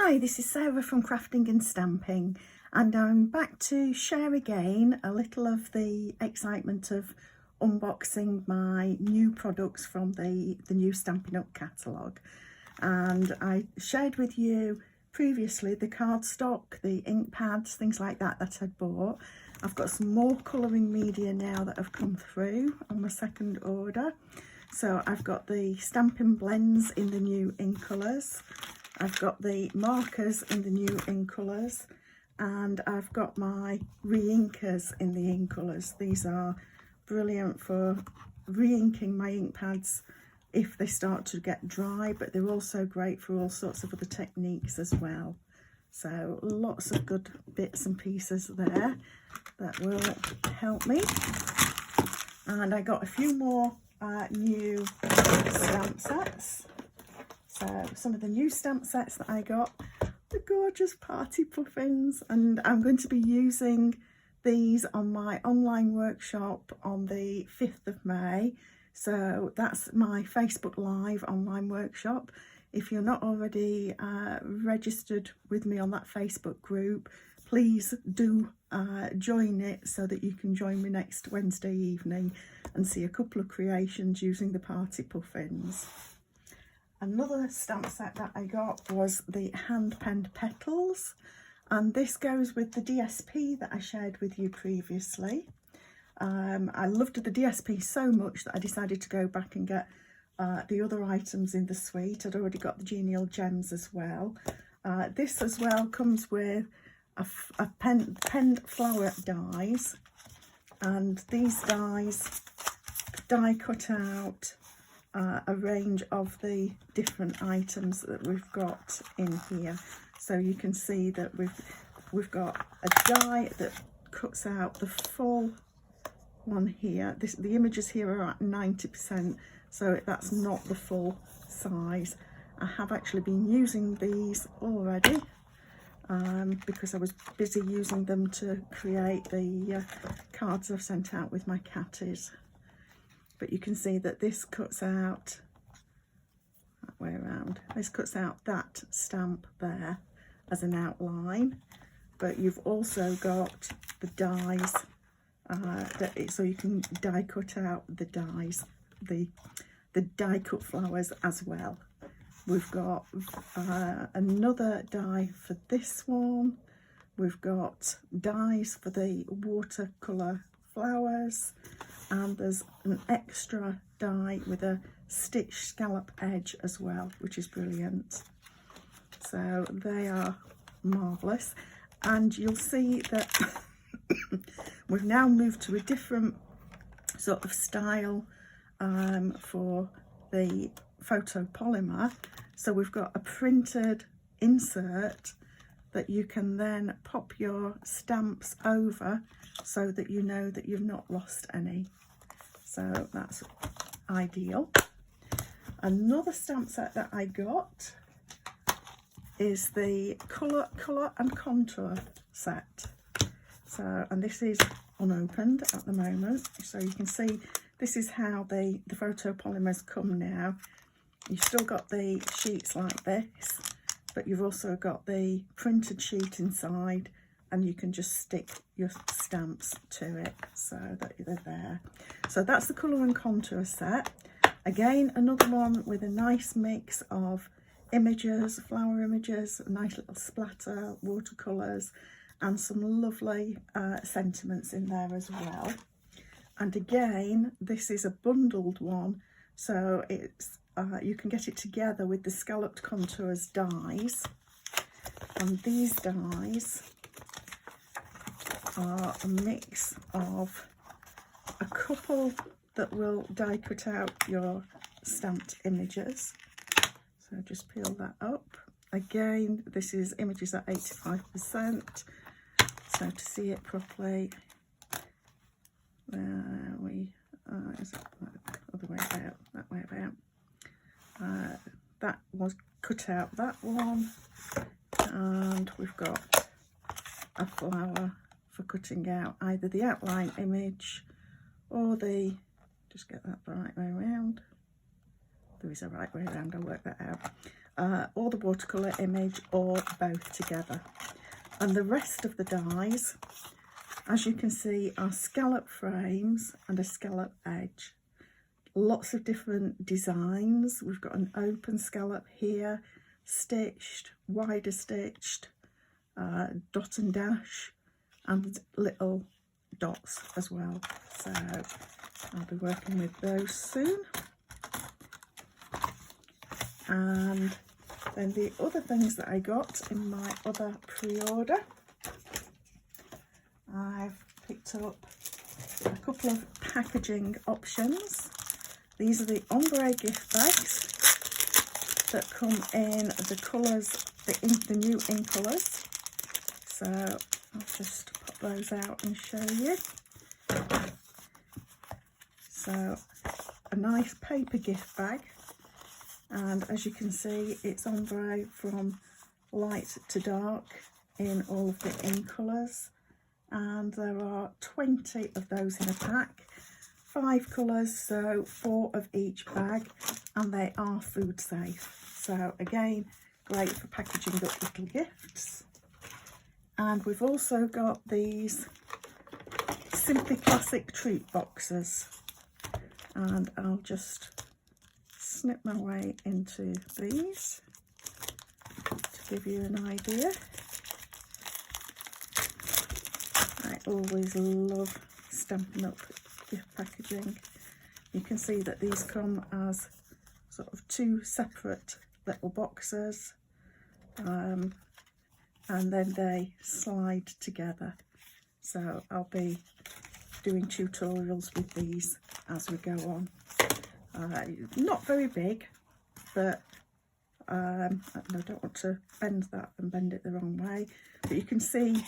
Hi, this is Sarah from Crafting and Stamping, and I'm back to share again a little of the excitement of unboxing my new products from the new Stampin Up catalogue. And I shared with you previously the cardstock, the ink pads, things like that I'd bought. I've got some more colouring media now that have come through on my second order. So I've got the Stampin' Blends in the new ink colours. I've got the markers in the new ink colours, and I've got my re-inkers in the ink colours. These are brilliant for re-inking my ink pads if they start to get dry, but they're also great for all sorts of other techniques as well. So lots of good bits and pieces there that will help me. And I got a few more new stamp sets. So some of the new stamp sets that I got, the gorgeous party puffins, and I'm going to be using these on my online workshop on the 5th of May. So that's my Facebook Live online workshop. If you're not already registered with me on that Facebook group, please do join it so that you can join me next Wednesday evening and see a couple of creations using the party puffins. Another stamp set that I got was the hand-penned petals, and this goes with the DSP that I shared with you previously. I loved the DSP so much that I decided to go back and get the other items in the suite. I'd already got the Genial Gems as well. This as well comes with a penned flower dies, and these dies die cut out a range of the different items that we've got in here. So you can see that we've got a die that cuts out the full one here. The images here are at 90%, so that's not the full size. I have actually been using these already because I was busy using them to create the cards I've sent out with my catties. But you can see that this cuts out that way around. This cuts out that stamp there as an outline, but you've also got the dies so you can die cut out the dies, the die cut flowers as well. We've got another die for this one. We've got dies for the watercolour flowers, and there's an extra die with a stitch scallop edge as well, which is brilliant. So they are marvellous, and you'll see that we've now moved to a different sort of style for the photopolymer. So we've got a printed insert that you can then pop your stamps over so that you know that you've not lost any. So that's ideal. Another stamp set that I got is the colour and contour set. So, and this is unopened at the moment. So you can see this is how the photopolymers come now. You've still got the sheets like this, but you've also got the printed sheet inside, and you can just stick your stamps to it so that they're there. So that's the colour and contour set. Again, another one with a nice mix of images, flower images, a nice little splatter, watercolours, and some lovely sentiments in there as well. And again, this is a bundled one, so it's you can get it together with the scalloped contours dies, and these dies are a mix of a couple that will die cut out your stamped images. So just peel that up. Again, this is images at 85%. So to see it properly, is it other way about, that way about. That was cut out, that one, and we've got a flower for cutting out either the outline image or the, just get that the right way around. There is a right way around, I'll work that out. or the watercolour image or both together. And the rest of the dies, as you can see, are scallop frames and a scallop edge. Lots of different designs. We've got an open scallop here, stitched, wider stitched, dot and dash, and little dots as well. So I'll be working with those soon. And then the other things that I got in my other pre-order, I've picked up a couple of packaging options. These are the ombre gift bags that come in the colours, the new in colours. So I'll just pop those out and show you. So a nice paper gift bag, and as you can see, it's ombre from light to dark in all of the in colours, and there are 20 of those in a pack, 5 colours, so 4 of each bag, and they are food safe. So again, great for packaging up little gifts. And we've also got these Simply Classic treat boxes, and I'll just snip my way into these to give you an idea. I always love Stampin' Up gift packaging. You can see that these come as sort of 2 separate little boxes, and then they slide together. So I'll be doing tutorials with these as we go on. Not very big, but I don't want to bend that and bend it the wrong way, but you can see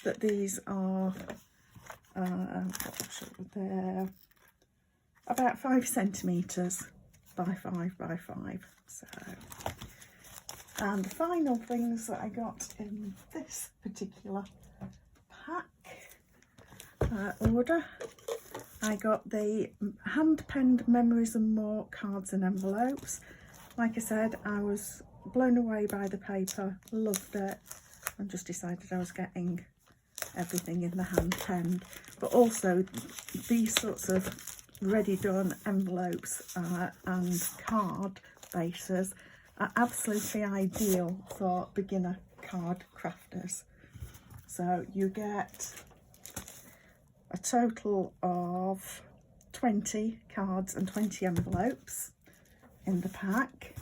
that these are they're about 5 centimetres by 5 by 5. So, and the final things that I got in this particular pack order, I got the hand-penned Memories and More cards and envelopes. Like I said, I was blown away by the paper, loved it, and just decided I was getting everything in the hand-penned. But also these sorts of ready done envelopes and card bases are absolutely ideal for beginner card crafters. So you get a total of 20 cards and 20 envelopes in the pack,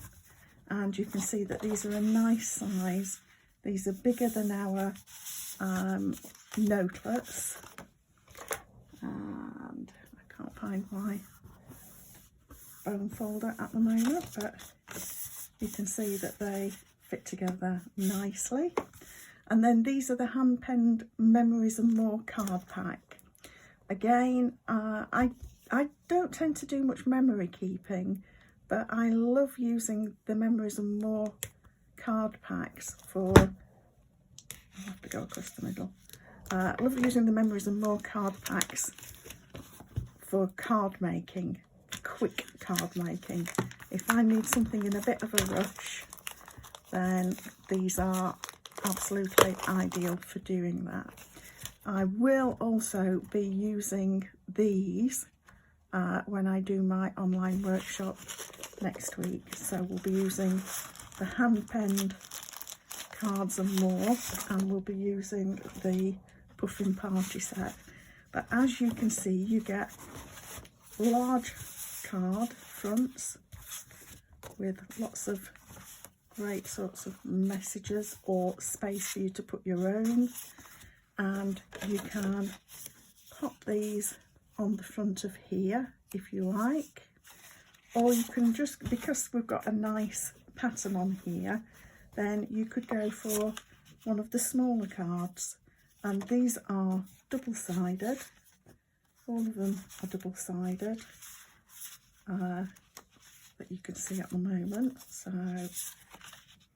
and you can see that these are a nice size. These are bigger than our notelets, and I can't find my bone folder at the moment, but you can see that they fit together nicely. And then these are the hand-penned Memories and More card pack. Again, I don't tend to do much memory keeping, but I love using the Memories and More card packs for, I'll have to go across the middle. I love using the Memories and More card packs for card making, quick card making. If I need something in a bit of a rush, then these are absolutely ideal for doing that. I will also be using these when I do my online workshop next week. So we'll be using the hand-penned cards and more, and we'll be using the Puffin Party set. But as you can see, you get large card fronts with lots of great sorts of messages or space for you to put your own, and you can pop these on the front of here if you like, or you can just, because we've got a nice pattern on here, then you could go for one of the smaller cards, and these are double-sided. All of them are double-sided that you can see at the moment. So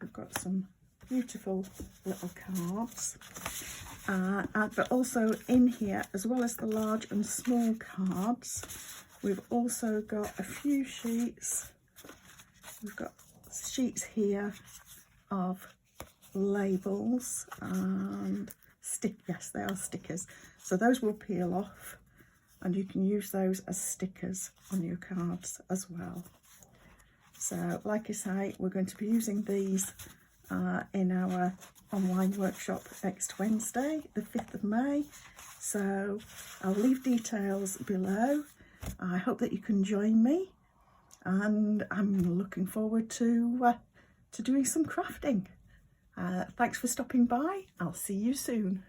we've got some beautiful little cards, but also in here, as well as the large and small cards, we've also got a few sheets. We've got sheets here of labels and yes, they are stickers. So those will peel off and you can use those as stickers on your cards as well. So like I say, we're going to be using these in our online workshop next Wednesday, the 5th of May. So I'll leave details below. I hope that you can join me, and I'm looking forward to doing some crafting. Thanks for stopping by. I'll see you soon.